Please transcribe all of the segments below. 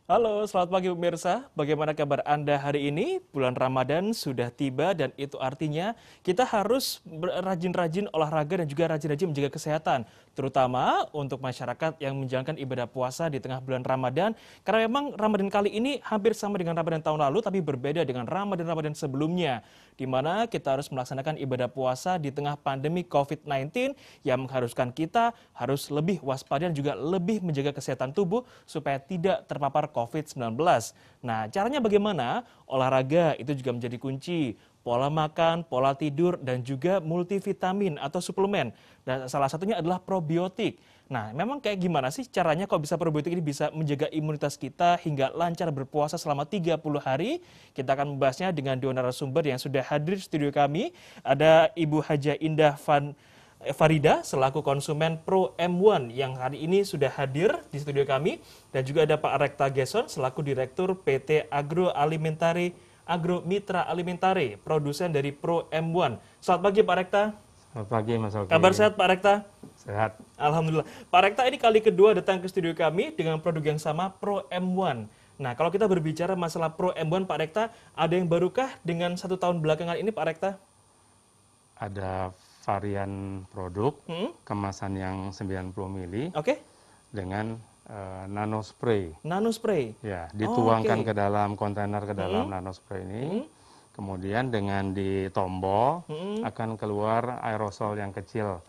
Halo, selamat pagi pemirsa. Bagaimana kabar Anda hari ini? Bulan Ramadan sudah tiba dan itu artinya kita harus rajin-rajin olahraga dan juga rajin-rajin menjaga kesehatan. Terutama untuk masyarakat yang menjalankan ibadah puasa di tengah bulan Ramadan. Karena memang Ramadan kali ini hampir sama dengan Ramadan tahun lalu tapi berbeda dengan Ramadan-Ramadan sebelumnya. Di mana kita harus melaksanakan ibadah puasa di tengah pandemi COVID-19 yang mengharuskan kita harus lebih waspada dan juga lebih menjaga kesehatan tubuh supaya tidak terpapar COVID-19. Nah, caranya bagaimana? Olahraga itu juga menjadi kunci. Pola makan, pola tidur, dan juga multivitamin atau suplemen. Dan salah satunya adalah probiotik. Nah, memang kayak gimana sih caranya kok bisa probiotik ini bisa menjaga imunitas kita hingga lancar berpuasa selama 30 hari? Kita akan membahasnya dengan dua narasumber yang sudah hadir di studio kami. Ada Ibu Haja Indah Farida selaku konsumen Pro M1 yang hari ini sudah hadir di studio kami, dan juga ada Pak Rekta Gesson selaku Direktur PT Agro Mitra Alimentare, produsen dari Pro M1. Selamat pagi Pak Rekta. Selamat pagi Mas Oki. Kabar sehat Pak Rekta? Sehat. Alhamdulillah. Pak Rekta ini kali kedua datang ke studio kami dengan produk yang sama, Pro M1. Nah, kalau kita berbicara masalah Pro M1 Pak Rekta, ada yang barukah dengan 1 tahun belakangan ini Pak Rekta? Ada varian produk kemasan yang 90 ml Oke. dengan nano spray. Nano spray. Ya, dituangkan oke. ke dalam kontainer ke dalam nano spray ini. Kemudian dengan ditombol akan keluar aerosol yang kecil.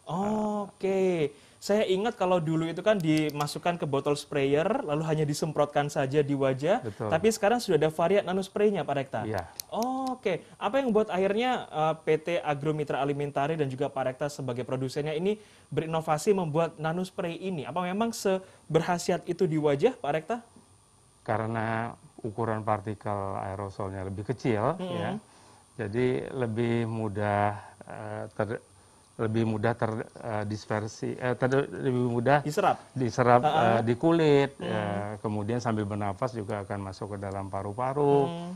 Oke. Saya ingat kalau dulu itu kan dimasukkan ke botol sprayer lalu hanya disemprotkan saja di wajah. Betul. Tapi sekarang sudah ada varian nano spray-nya Pak Rekta. Iya. Oke. Apa yang membuat akhirnya PT Agro Mitra Alimentare dan juga Pak Rekta sebagai produsennya ini berinovasi membuat nano spray ini? Apa memang seberhasiat itu di wajah Pak Rekta? Karena ukuran partikel aerosolnya lebih kecil, ya, jadi lebih mudah lebih mudah terdispersi, lebih mudah diserap di kulit, kemudian sambil bernafas juga akan masuk ke dalam paru-paru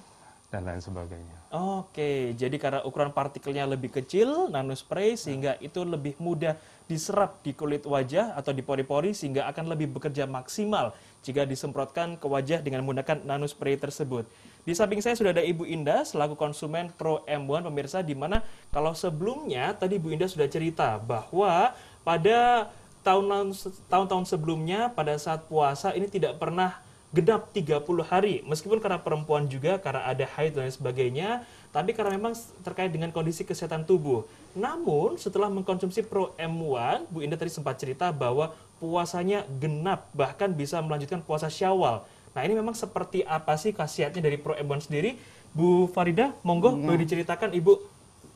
dan lain sebagainya. Oke, jadi karena ukuran partikelnya lebih kecil, nano spray, sehingga itu lebih mudah diserap di kulit wajah atau di pori-pori sehingga akan lebih bekerja maksimal jika disemprotkan ke wajah dengan menggunakan nano spray tersebut. Di samping saya sudah ada Ibu Indah selaku konsumen Pro M1 pemirsa, di mana kalau sebelumnya tadi Bu Indah sudah cerita bahwa pada tahun-tahun sebelumnya pada saat puasa ini tidak pernah genap 30 hari, meskipun karena perempuan juga, karena ada haid dan lain sebagainya, tapi karena memang terkait dengan kondisi kesehatan tubuh. Namun setelah mengkonsumsi Pro M1, Bu Indah tadi sempat cerita bahwa puasanya genap, bahkan bisa melanjutkan puasa Syawal. Nah, ini memang seperti apa sih khasiatnya dari Pro M1 sendiri? Bu Farida, monggo boleh diceritakan Ibu.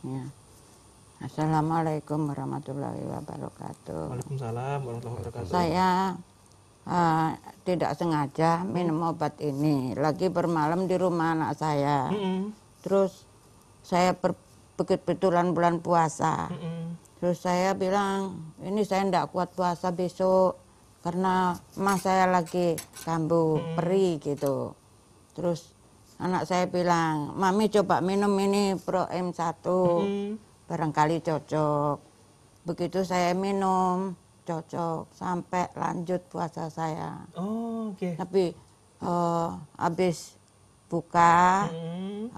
Ya. Assalamualaikum warahmatullahi wabarakatuh. Waalaikumsalam warahmatullahi wabarakatuh. Saya tidak sengaja minum obat ini. Lagi bermalam di rumah anak saya. Terus saya kebetulan bulan puasa. Terus saya bilang, ini saya tidak kuat puasa besok. Karena emas saya lagi kambuh, perih gitu. Terus anak saya bilang, Mami coba minum ini Pro M1. Barangkali cocok. Begitu saya minum, cocok sampai lanjut puasa saya. Tapi habis buka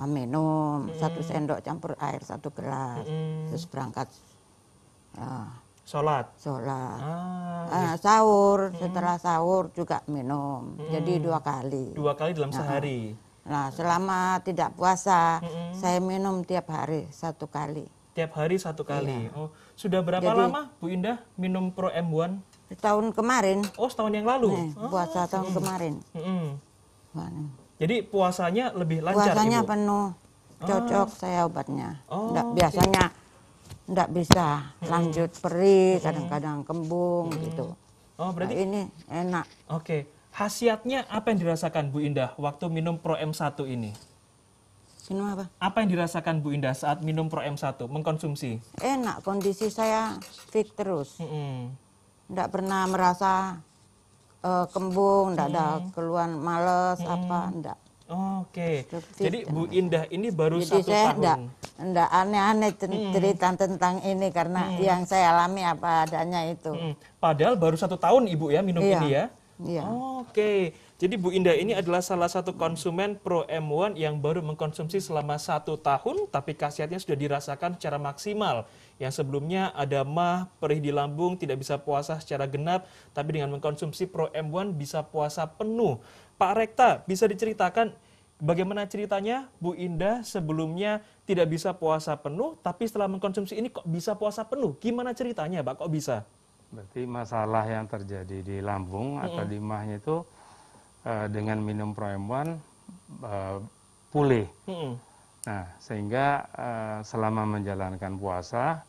minum 1 sendok campur air 1 gelas, terus berangkat sholat. Sahur, setelah sahur juga minum, jadi 2 kali. 2 kali dalam sehari. Nah, selama tidak puasa saya minum tiap hari 1 kali. Tiap hari 1 kali. Iya. Sudah berapa lama Bu Indah minum Pro M1? Tahun kemarin. Setahun yang lalu. Puasa tahun kemarin. Jadi puasanya lebih lancar. Puasanya Ibu? penuh, cocok saya obatnya. Biasanya enggak bisa lanjut perih, kadang-kadang kembung gitu. Berarti ini enak. Khasiatnya apa yang dirasakan Bu Indah waktu minum Pro M1 ini? Minum apa? Apa yang dirasakan Bu Indah saat minum Pro M1, mengkonsumsi? Enak, kondisi saya fit terus. Enggak pernah merasa kembung, enggak ada keluhan males apa, enggak. Jadi Bu Indah ini baru 1 saya tahun. Enggak aneh-aneh cerita tentang ini karena yang saya alami apa adanya itu. Padahal baru 1 tahun Ibu ya minum ini ya. Iya. Oke, jadi Bu Indah ini adalah salah satu konsumen Pro M1 yang baru mengkonsumsi selama 1 tahun, tapi khasiatnya sudah dirasakan secara maksimal. Yang sebelumnya ada mah, perih di lambung, tidak bisa puasa secara genap, tapi dengan mengkonsumsi Pro M1 bisa puasa penuh. Pak Rekta, bisa diceritakan bagaimana ceritanya Bu Indah sebelumnya tidak bisa puasa penuh, tapi setelah mengkonsumsi ini kok bisa puasa penuh? Gimana ceritanya, Pak? Kok bisa? Berarti masalah yang terjadi di lambung atau di mahnya itu dengan minum Pro M1 pulih. Nah, sehingga selama menjalankan puasa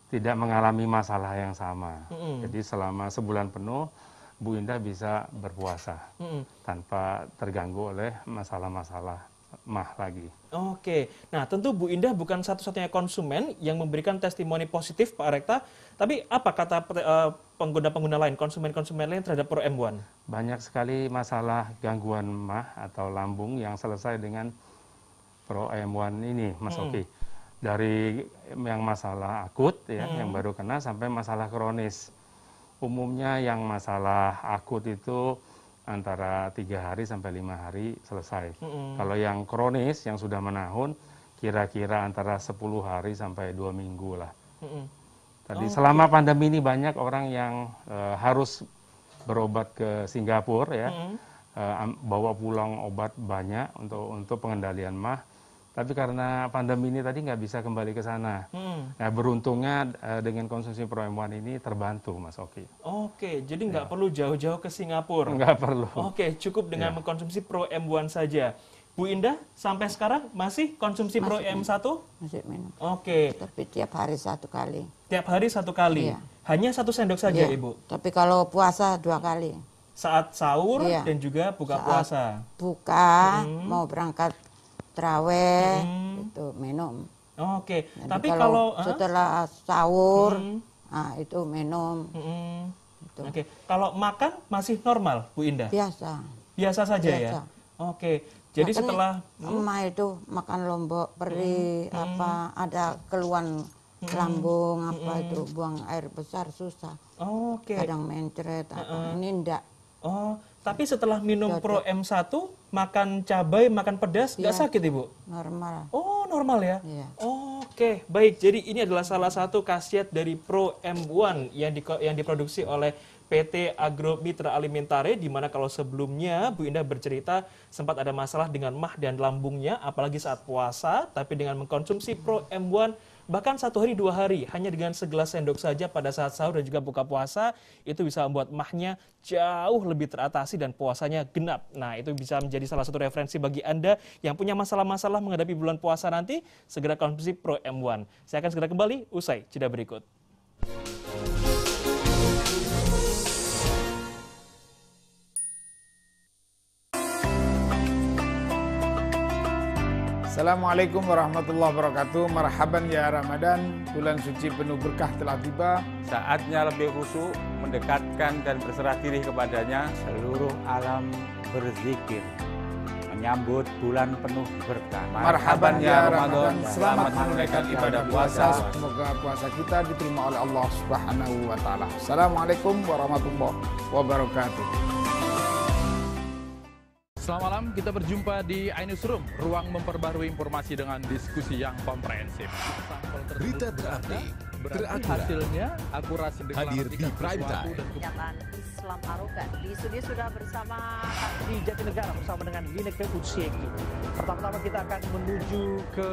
tidak mengalami masalah yang sama. Jadi selama sebulan penuh Bu Indah bisa berpuasa tanpa terganggu oleh masalah-masalah mah lagi. Oke, nah tentu Bu Indah bukan satu-satunya konsumen yang memberikan testimoni positif Pak Rekta, tapi apa kata pengguna-pengguna lain, konsumen-konsumen lain terhadap Pro M1? Banyak sekali masalah gangguan mah atau lambung yang selesai dengan Pro M1 ini, Mas Oki. Dari yang masalah akut ya, yang baru kena sampai masalah kronis. Umumnya yang masalah akut itu antara 3 hari sampai 5 hari selesai. Kalau yang kronis, yang sudah menahun, kira-kira antara 10 hari sampai 2 minggu lah. Tadi selama pandemi ini banyak orang yang harus berobat ke Singapura ya, bawa pulang obat banyak untuk pengendalian mah. Tapi karena pandemi ini tadi nggak bisa kembali ke sana. Nah, beruntungnya dengan konsumsi Pro M1 ini terbantu, Mas Oki. Oke, jadi nggak perlu jauh-jauh ke Singapura. Nggak perlu. Oke, cukup dengan mengkonsumsi Pro M1 saja. Bu Indah, sampai sekarang masih konsumsi Pro M1? Masih minum. Oke, Tapi tiap hari 1 kali. tiap hari 1 kali. Iya. Hanya 1 sendok saja, Iya. Ibu? Tapi kalau puasa 2 kali. Saat sahur Iya. dan juga buka Saat puasa? Buka, mau berangkat terawih, itu minum. Oke, Jadi tapi kalau... setelah sahur, itu minum. Itu. Oke, kalau makan masih normal, Bu Indah? Biasa. Biasa saja ya? Biasa. Oke, jadi Nah, kan setelah... emak itu makan lombok, perih, apa ada keluhan lambung, apa itu buang air besar susah. Oke. Kadang mencret, apa. Ini enggak. Oh, tapi setelah minum Pro M1, makan cabai, makan pedas, nggak sakit Ibu? Normal. Oh, normal ya? Iya. Oke, baik. Jadi ini adalah salah satu khasiat dari Pro M1 yang diproduksi oleh PT Agro Mitra Alimentare, di mana kalau sebelumnya Bu Indah bercerita sempat ada masalah dengan mah dan lambungnya, apalagi saat puasa, tapi dengan mengkonsumsi Pro M1, bahkan 1 hari 2 hari, hanya dengan segelas sendok saja pada saat sahur dan juga buka puasa, itu bisa membuat mahnya jauh lebih teratasi dan puasanya genap. Nah, itu bisa menjadi salah satu referensi bagi Anda yang punya masalah-masalah menghadapi bulan puasa nanti, segera konsumsi Pro M1. Saya akan segera kembali usai jeda berikut. Assalamualaikum warahmatullahi wabarakatuh. Marhaban ya Ramadan, bulan suci penuh berkah telah tiba. Saatnya lebih khusyuk, mendekatkan dan berserah diri kepadanya. Seluruh alam berzikir, menyambut bulan penuh berkah. Marhaban ya Ramadan, selamat Selamat menunaikan ibadah puasa. Semoga puasa kita diterima oleh Allah Subhanahu wa taala. Assalamualaikum warahmatullahi wabarakatuh. Selamat malam, kita berjumpa di iNewsroom, ruang memperbarui informasi dengan diskusi yang komprehensif. Berita terupdate, Berarti hasilnya akurasi hadir di prime time. Pernyataan Islam arogan. Di studio sudah bersama di Jatinegara bersama dengan Lineke Utsieki. Pertama-tama kita akan menuju ke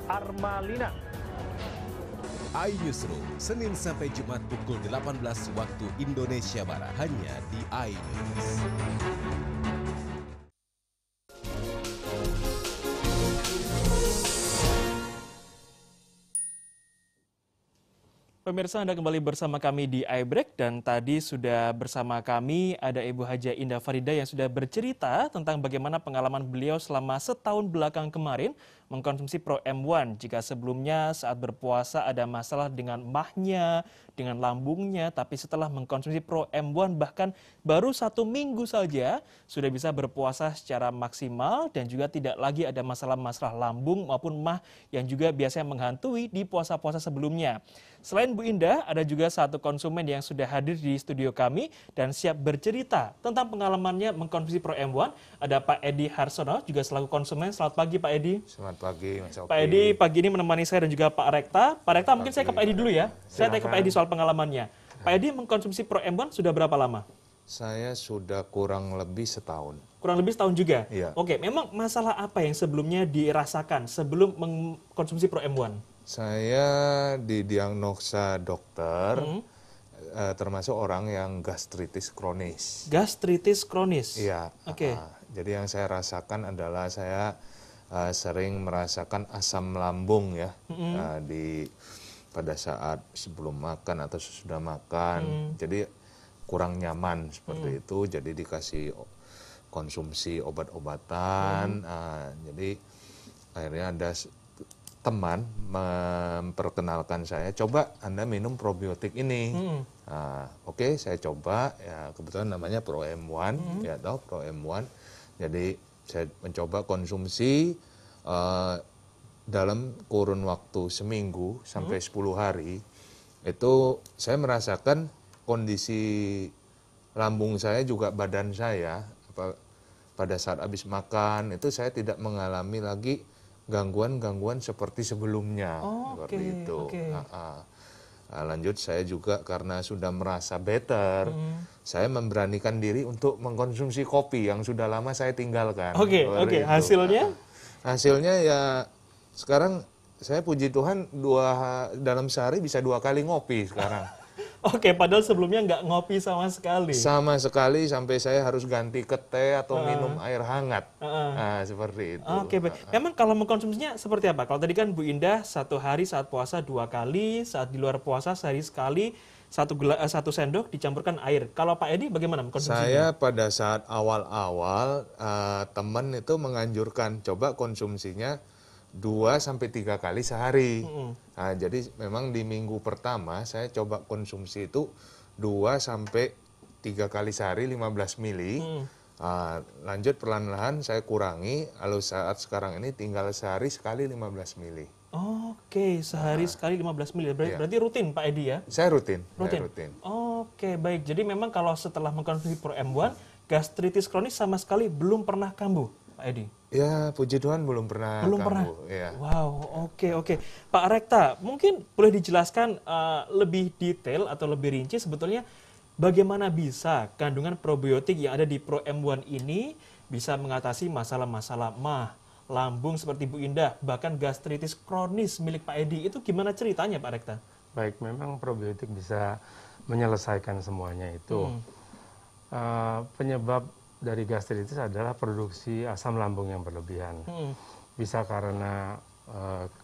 Armalina. iNewsroom, Senin sampai Jumat pukul 18 waktu Indonesia Barat, hanya di iNews. Pemirsa, Anda kembali bersama kami di iBreak, dan tadi sudah bersama kami ada Ibu Haja Indah Farida yang sudah bercerita tentang bagaimana pengalaman beliau selama setahun belakang kemarin mengkonsumsi Pro M1 jika sebelumnya saat berpuasa ada masalah dengan mahnya, dengan lambungnya, tapi setelah mengkonsumsi Pro M1 bahkan baru 1 minggu saja sudah bisa berpuasa secara maksimal dan juga tidak lagi ada masalah-masalah lambung maupun mah yang juga biasanya menghantui di puasa-puasa sebelumnya. Selain Bu Indah, ada juga satu konsumen yang sudah hadir di studio kami dan siap bercerita tentang pengalamannya mengkonsumsi Pro M1. Ada Pak Edi Harsono, juga selaku konsumen. Selamat pagi Pak Edi. Selamat pagi Mas Oki. Pak Edi pagi ini menemani saya dan juga Pak Rekta. Pak Rekta, mungkin saya ke Pak Edi dulu ya. Saya tanya ke Pak Edi soal pengalamannya. Pak Edi mengkonsumsi Pro M1 sudah berapa lama? Saya sudah kurang lebih setahun. Kurang lebih setahun juga? Iya. Oke, memang masalah apa yang sebelumnya dirasakan sebelum mengkonsumsi Pro M1? Saya didiagnosa dokter, termasuk orang yang gastritis kronis. Gastritis kronis? Iya. Oke. Jadi yang saya rasakan adalah saya sering merasakan asam lambung ya, pada saat sebelum makan atau sesudah makan. Jadi kurang nyaman seperti itu, jadi dikasih konsumsi obat-obatan. Jadi akhirnya ada teman memperkenalkan saya, coba Anda minum probiotik ini. Oke, saya coba, ya kebetulan namanya Pro M1, ya tahu Pro M1. Jadi saya mencoba konsumsi dalam kurun waktu seminggu sampai 10 hari. Itu saya merasakan kondisi lambung saya juga badan saya pada saat habis makan itu saya tidak mengalami lagi gangguan-gangguan seperti sebelumnya. Seperti itu. Lanjut saya juga karena sudah merasa better, saya memberanikan diri untuk mengkonsumsi kopi yang sudah lama saya tinggalkan. Oke, hasilnya? Hasilnya ya sekarang saya puji Tuhan dalam sehari bisa 2 kali ngopi sekarang. Oke, padahal sebelumnya nggak ngopi sama sekali. Sama sekali sampai saya harus ganti ke teh atau minum air hangat. Nah, seperti itu. Oke, baik. Memang kalau mengkonsumsinya seperti apa? Kalau tadi kan Bu Indah 1 hari saat puasa 2 kali, saat di luar puasa sehari sekali, 1 sendok dicampurkan air. Kalau Pak Edi bagaimana mengkonsumsinya? Saya pada saat awal-awal teman itu menganjurkan coba konsumsinya 2-3 kali sehari. Nah, jadi memang di minggu pertama saya coba konsumsi itu 2-3 kali sehari 15 mili. Lanjut perlahan-lahan saya kurangi, lalu saat sekarang ini tinggal sehari sekali 15 mili. Oke, sehari sekali 15 mili. Berarti rutin Pak Edi ya? Saya rutin. Rutin. Oke, baik. Jadi memang kalau setelah mengkonsumsi Pro M1, gastritis kronis sama sekali belum pernah kambuh, Pak Edi? Ya, puji Tuhan belum pernah. Ya. Wow, oke. Pak Rekta, mungkin boleh dijelaskan lebih detail atau lebih rinci sebetulnya bagaimana bisa kandungan probiotik yang ada di Pro M1 ini bisa mengatasi masalah-masalah mah, lambung seperti Bu Indah, bahkan gastritis kronis milik Pak Edi. Itu gimana ceritanya Pak Rekta? Baik, memang probiotik bisa menyelesaikan semuanya itu. Penyebab dari gastritis adalah produksi asam lambung yang berlebihan. Bisa karena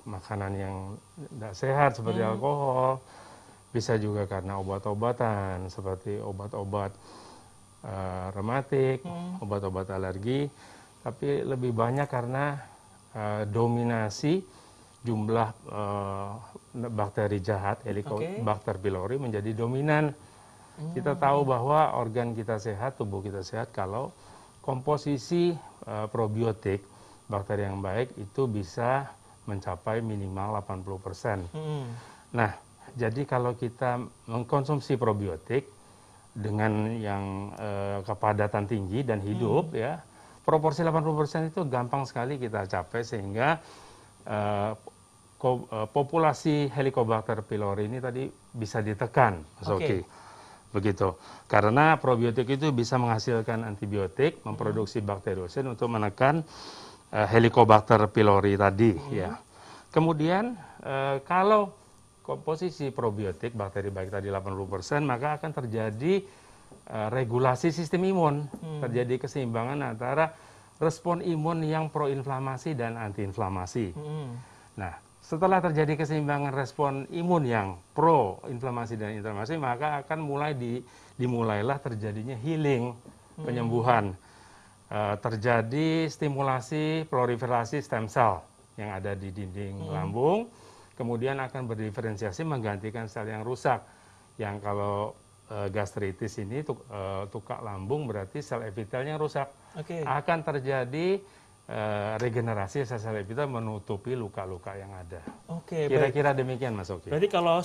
makanan yang tidak sehat seperti alkohol, bisa juga karena obat-obatan seperti obat-obat rematik, obat-obat alergi, tapi lebih banyak karena dominasi jumlah bakteri jahat, Helicobacter pylori menjadi dominan. Kita tahu bahwa organ kita sehat, tubuh kita sehat kalau komposisi probiotik bakteri yang baik itu bisa mencapai minimal 80%. Nah, jadi kalau kita mengkonsumsi probiotik dengan yang kepadatan tinggi dan hidup ya, proporsi 80% itu gampang sekali kita capai sehingga populasi Helicobacter pylori ini tadi bisa ditekan, Mas Oki. Begitu. Karena probiotik itu bisa menghasilkan antibiotik, memproduksi bakteriosin untuk menekan Helicobacter pylori tadi ya. Kemudian kalau komposisi probiotik bakteri baik tadi 80%, maka akan terjadi regulasi sistem imun. Terjadi keseimbangan antara respon imun yang proinflamasi dan antiinflamasi. Nah, setelah terjadi keseimbangan respon imun yang pro-inflamasi dan inflamasi, maka akan dimulailah terjadinya healing, penyembuhan. Terjadi stimulasi proliferasi stem cell yang ada di dinding lambung, kemudian akan berdiferensiasi menggantikan sel yang rusak. Yang kalau gastritis ini tukak lambung berarti sel epitelnya rusak. Akan terjadi regenerasi sel epitel menutupi luka-luka yang ada. Kira-kira demikian Mas Oki. Berarti kalau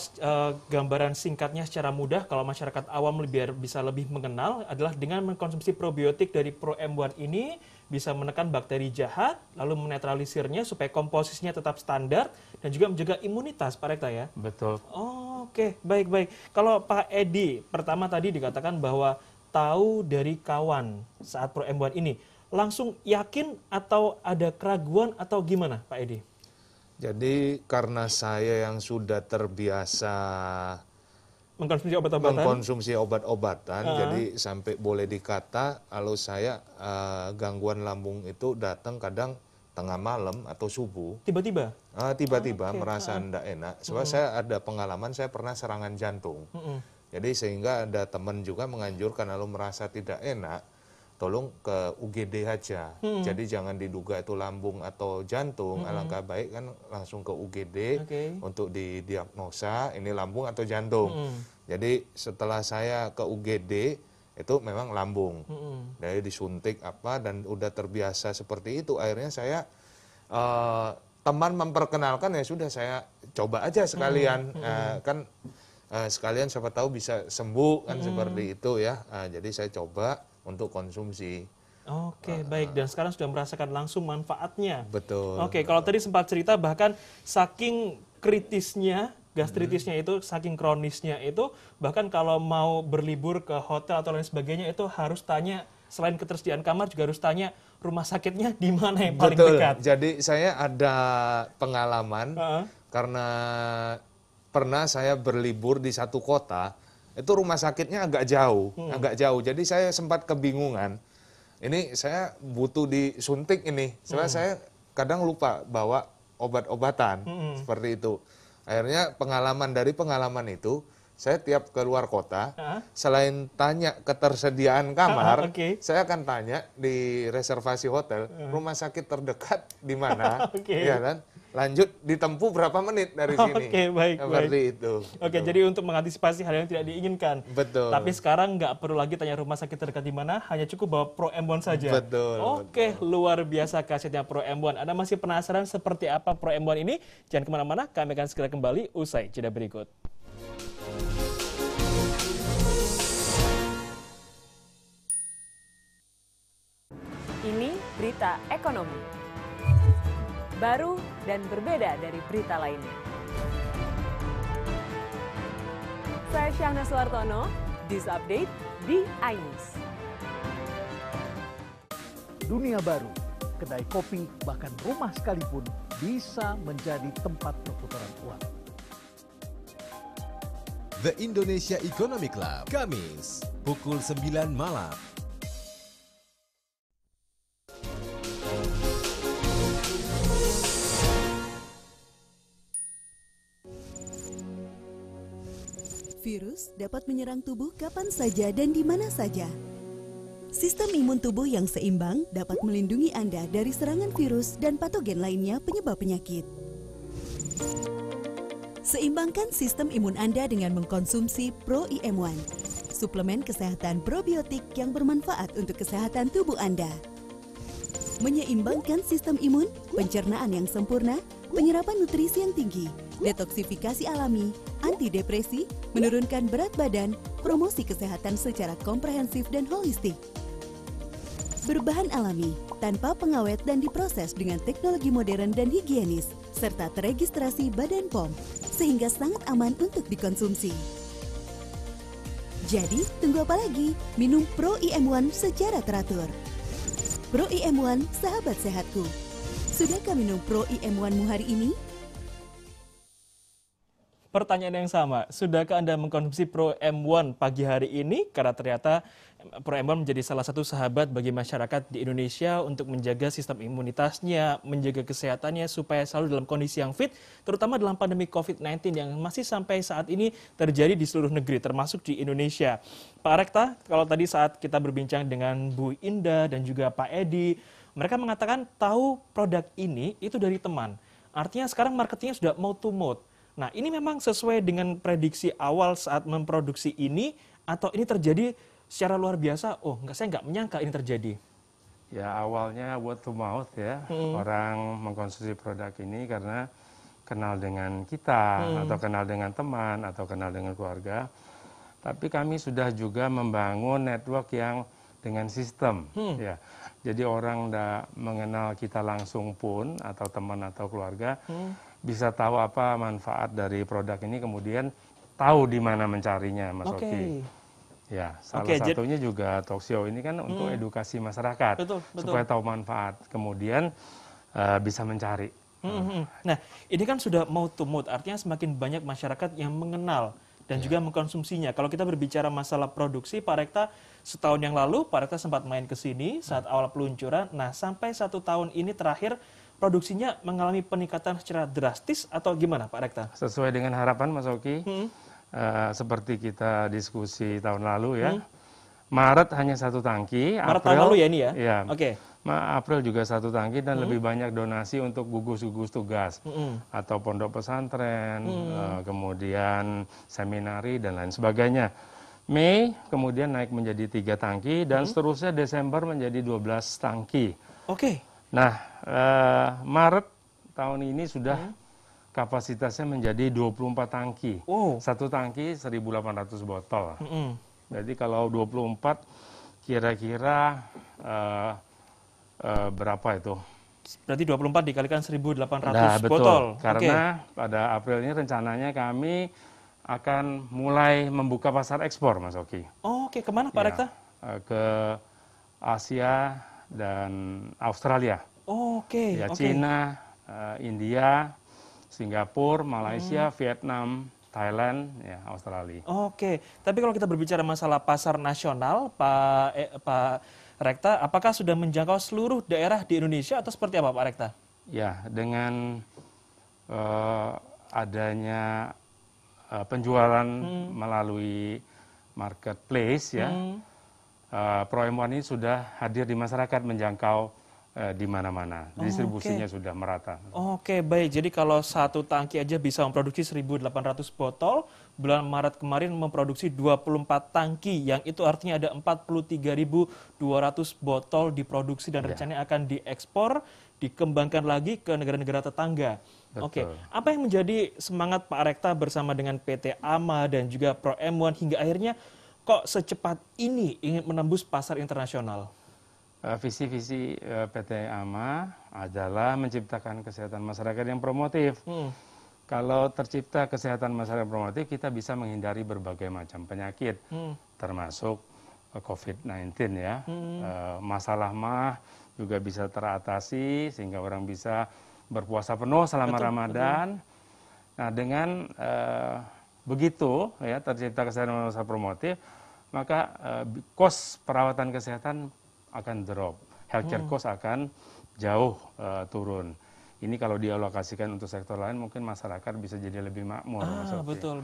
gambaran singkatnya secara mudah, kalau masyarakat awam biar bisa lebih mengenal adalah dengan mengkonsumsi probiotik dari Pro M1 ini bisa menekan bakteri jahat, lalu menetralisirnya supaya komposisinya tetap standar dan juga menjaga imunitas, Pak Rekta ya? Betul. Oke, baik-baik. Kalau Pak Edi, pertama tadi dikatakan bahwa tahu dari kawan saat Pro M1 ini, langsung yakin atau ada keraguan atau gimana Pak Edi? Jadi karena saya yang sudah terbiasa mengkonsumsi obat-obatan, jadi sampai boleh dikata kalau saya gangguan lambung itu datang kadang tengah malam atau subuh. Tiba-tiba? Tiba-tiba merasa tidak enak. Sebab saya ada pengalaman, saya pernah serangan jantung. Jadi sehingga ada teman juga menganjurkan kalau merasa tidak enak, tolong ke UGD aja. Jadi jangan diduga itu lambung atau jantung, alangkah baik kan langsung ke UGD untuk didiagnosa ini lambung atau jantung. Jadi setelah saya ke UGD itu memang lambung. Dari disuntik apa dan udah terbiasa seperti itu, akhirnya saya teman memperkenalkan ya sudah saya coba aja sekalian kan sekalian siapa tahu bisa sembuh kan seperti itu ya. Jadi saya coba untuk konsumsi. Baik. Dan sekarang sudah merasakan langsung manfaatnya. Betul. Kalau tadi sempat cerita bahkan saking kritisnya, gastritisnya itu, saking kronisnya itu, bahkan kalau mau berlibur ke hotel atau lain sebagainya itu harus tanya, selain ketersediaan kamar juga harus tanya rumah sakitnya di mana yang paling dekat. Jadi saya ada pengalaman karena pernah saya berlibur di satu kota, itu rumah sakitnya agak jauh. Jadi saya sempat kebingungan. Ini saya butuh disuntik ini. Soalnya saya kadang lupa bawa obat-obatan seperti itu. Akhirnya dari pengalaman itu, saya tiap keluar kota, selain tanya ketersediaan kamar, saya akan tanya di reservasi hotel, rumah sakit terdekat di mana, ya kan? Lanjut ditempuh berapa menit dari sini. Baik. Seperti itu. Jadi untuk mengantisipasi hal yang tidak diinginkan. Betul. Tapi sekarang nggak perlu lagi tanya rumah sakit terdekat di mana, hanya cukup bawa Pro M1 saja. Betul. Luar biasa khasiatnya Pro M1. Anda masih penasaran seperti apa Pro M1 ini? Jangan kemana-mana, kami akan segera kembali usai jeda berikut. Ini berita ekonomi. Baru dan berbeda dari berita lainnya. Saya Syahna Suartono, This Update di iNews. Dunia baru, kedai kopi, bahkan rumah sekalipun bisa menjadi tempat perputaran uang. The Indonesia Economic Club, Kamis, pukul 9 malam. Virus dapat menyerang tubuh kapan saja dan di mana saja. Sistem imun tubuh yang seimbang dapat melindungi Anda dari serangan virus dan patogen lainnya penyebab penyakit. Seimbangkan sistem imun Anda dengan mengkonsumsi Pro IM1, suplemen kesehatan probiotik yang bermanfaat untuk kesehatan tubuh Anda. Menyeimbangkan sistem imun, pencernaan yang sempurna, penyerapan nutrisi yang tinggi, detoksifikasi alami, antidepresi, menurunkan berat badan, promosi kesehatan secara komprehensif dan holistik. Berbahan alami, tanpa pengawet dan diproses dengan teknologi modern dan higienis, serta teregistrasi Badan POM, sehingga sangat aman untuk dikonsumsi. Jadi, tunggu apa lagi? Minum Pro IM1 secara teratur. Pro IM1, sahabat sehatku. Sudahkah minum Pro IM1-mu hari ini? pertanyaan yang sama. Sudahkah Anda mengkonsumsi Pro M1 pagi hari ini? Karena ternyata Pro M1 menjadi salah satu sahabat bagi masyarakat di Indonesia untuk menjaga sistem imunitasnya, menjaga kesehatannya supaya selalu dalam kondisi yang fit, terutama dalam pandemi COVID-19 yang masih sampai saat ini terjadi di seluruh negeri, termasuk di Indonesia. Pak Rekta, kalau tadi saat kita berbincang dengan Bu Indah dan juga Pak Edi, mereka mengatakan tahu produk ini itu dari teman. Artinya sekarang marketingnya sudah mouth to mouth. Nah, ini memang sesuai dengan prediksi awal saat memproduksi ini, atau ini terjadi secara luar biasa? Oh, saya nggak menyangka ini terjadi. Ya, awalnya word to mouth ya. Orang mengkonsumsi produk ini karena kenal dengan kita, atau kenal dengan teman, atau kenal dengan keluarga. Tapi kami sudah juga membangun network yang dengan sistem. Ya. Jadi orang tidak mengenal kita langsung pun, atau teman atau keluarga, bisa tahu apa manfaat dari produk ini, kemudian tahu di mana mencarinya, Mas Oki. Ya, salah satunya juga talk show ini kan untuk edukasi masyarakat, supaya tahu manfaat, kemudian bisa mencari. Nah, ini kan sudah mouth to mouth, artinya semakin banyak masyarakat yang mengenal dan juga mengkonsumsinya. Kalau kita berbicara masalah produksi, Pak Rekta, setahun yang lalu Pak Rekta sempat main ke sini saat awal peluncuran. Nah, sampai 1 tahun ini terakhir, produksinya mengalami peningkatan secara drastis atau gimana Pak Rekta? Sesuai dengan harapan Mas Oki, seperti kita diskusi tahun lalu ya, Maret hanya 1 tangki, Maret tahun lalu ya ini ya? Ya, Oke. April juga 1 tangki dan lebih banyak donasi untuk gugus-gugus tugas atau pondok pesantren, kemudian seminari dan lain sebagainya. Mei kemudian naik menjadi 3 tangki dan seterusnya Desember menjadi 12 tangki. Oke. Nah, Maret tahun ini sudah kapasitasnya menjadi 24 tangki. 1 tangki 1.800 botol. Jadi kalau 24 kira-kira berapa itu? Berarti 24 dikalikan 1.800 nah, betul. botol. Karena pada April ini rencananya kami akan mulai membuka pasar ekspor, Mas Oki. Oke, kemana Pak Rekta? Ke Asia dan Australia. Oke. Cina, India, Singapura, Malaysia, Vietnam, Thailand, ya Australia. Oke, tapi kalau kita berbicara masalah pasar nasional, Pak Rekta, apakah sudah menjangkau seluruh daerah di Indonesia atau seperti apa Pak Rekta? Ya, dengan adanya penjualan melalui marketplace ya, Pro M1 ini sudah hadir di masyarakat, menjangkau di mana-mana. Distribusinya sudah merata. Oke, baik. Jadi kalau 1 tangki aja bisa memproduksi 1.800 botol, bulan Maret kemarin memproduksi 24 tangki, yang itu artinya ada 43.200 botol diproduksi dan rencananya akan diekspor, dikembangkan lagi ke negara-negara tetangga. Oke, apa yang menjadi semangat Pak Rekta bersama dengan PT AMA dan juga Pro M1 hingga akhirnya kok secepat ini ingin menembus pasar internasional? Visi-visi PT AMA adalah menciptakan kesehatan masyarakat yang promotif. Kalau tercipta kesehatan masyarakat promotif, kita bisa menghindari berbagai macam penyakit, termasuk COVID-19 ya. Masalah mah juga bisa teratasi sehingga orang bisa berpuasa penuh selama Ramadan. Nah, dengan begitu ya tercipta kesehatan masyarakat promotif, maka kos perawatan kesehatan akan drop, healthcare cost akan jauh turun. Ini kalau dialokasikan untuk sektor lain, mungkin masyarakat bisa jadi lebih makmur. Betul.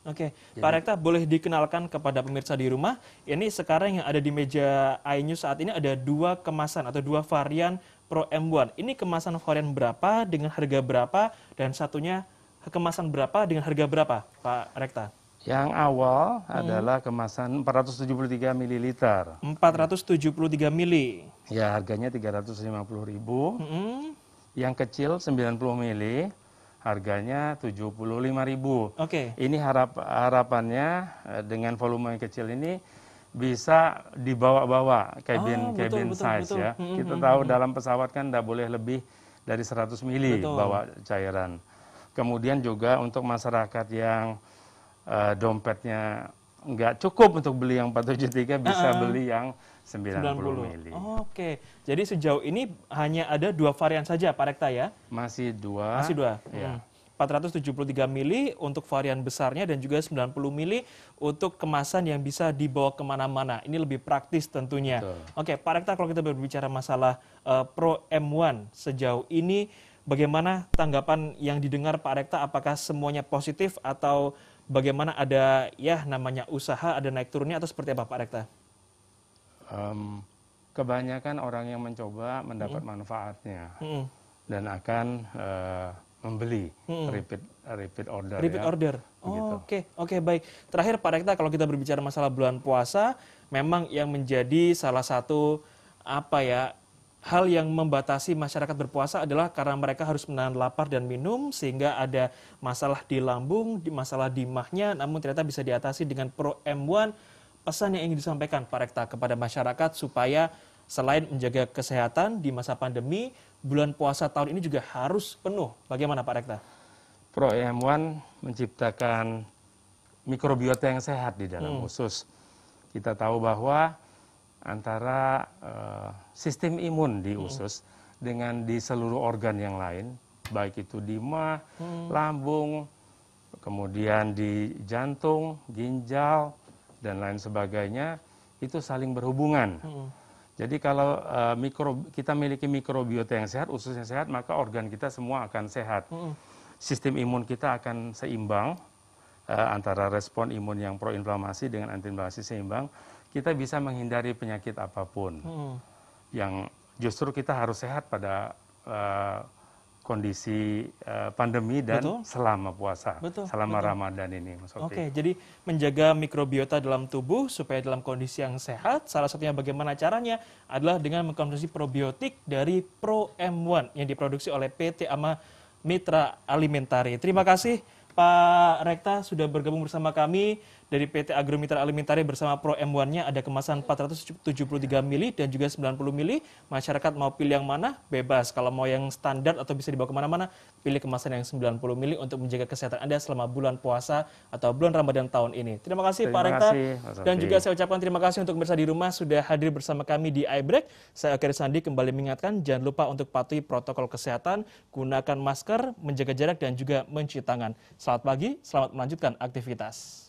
Oke, Pak Rekta, boleh dikenalkan kepada pemirsa di rumah, ini sekarang yang ada di meja iNews saat ini ada 2 kemasan atau 2 varian Pro M1. Ini kemasan varian berapa, dengan harga berapa, dan satunya kemasan berapa dengan harga berapa, Pak Rekta? Yang awal adalah kemasan 473 ml. 473 mili. Ya, harganya 350.000. Yang kecil 90 ml, harganya 75.000. Oke. Ini harapannya dengan volume yang kecil ini bisa dibawa-bawa cabin size ya. Kita tahu dalam pesawat kan tidak boleh lebih dari 100 ml bawa cairan. Kemudian juga untuk masyarakat yang dompetnya nggak cukup untuk beli yang 473, bisa beli yang 90 mili. Oke, jadi sejauh ini hanya ada 2 varian saja Pak Rekta ya? Masih 2. Masih 2. Ya. 473 mili untuk varian besarnya dan juga 90 mili untuk kemasan yang bisa dibawa kemana-mana. Ini lebih praktis tentunya. Betul. Oke, Pak Rekta, kalau kita berbicara masalah Pro M1 sejauh ini, bagaimana tanggapan yang didengar Pak Rekta? Apakah semuanya positif atau bagaimana, ada ya namanya usaha, ada naik turunnya atau seperti apa Pak Rekta? Kebanyakan orang yang mencoba mendapat manfaatnya dan akan membeli repeat order. Repeat order. Oke, baik. Terakhir Pak Rekta, kalau kita berbicara masalah bulan puasa, memang yang menjadi salah satu hal yang membatasi masyarakat berpuasa adalah karena mereka harus menahan lapar dan minum, sehingga ada masalah di lambung, masalah di mahnya, namun ternyata bisa diatasi dengan Pro M1. Pesan yang ingin disampaikan Pak Rekta kepada masyarakat supaya selain menjaga kesehatan di masa pandemi, bulan puasa tahun ini juga harus penuh. Bagaimana Pak Rekta? Pro M1 menciptakan mikrobiota yang sehat di dalam usus. Kita tahu bahwa antara sistem imun di usus dengan di seluruh organ yang lain, baik itu di mah, lambung, kemudian di jantung, ginjal, dan lain sebagainya, itu saling berhubungan. Jadi kalau kita miliki mikrobiota yang sehat, usus yang sehat, maka organ kita semua akan sehat. Sistem imun kita akan seimbang, antara respon imun yang proinflamasi dengan antiinflamasi seimbang, kita bisa menghindari penyakit apapun. Yang justru kita harus sehat pada kondisi pandemi dan selama puasa, selama Ramadan ini. Oke, jadi menjaga mikrobiota dalam tubuh supaya dalam kondisi yang sehat, salah satunya bagaimana caranya adalah dengan mengkonsumsi probiotik dari Pro M1 yang diproduksi oleh PT Ama Mitra Alimentari. Terima kasih Pak Rekta sudah bergabung bersama kami dari PT Agro Mitra Alimentari bersama Pro M1-nya. Ada kemasan 473 mili dan juga 90 mili. Masyarakat mau pilih yang mana? Bebas. Kalau mau yang standar atau bisa dibawa kemana-mana, pilih kemasan yang 90 mili untuk menjaga kesehatan Anda selama bulan puasa atau bulan Ramadan tahun ini. Terima kasih Pak Rekta. Dan juga saya ucapkan terima kasih untuk pemirsa di rumah sudah hadir bersama kami di iBreak. Saya Oke Sandi kembali mengingatkan, jangan lupa untuk patuhi protokol kesehatan, gunakan masker, menjaga jarak dan juga mencuci tangan. Selamat pagi, selamat melanjutkan aktivitas.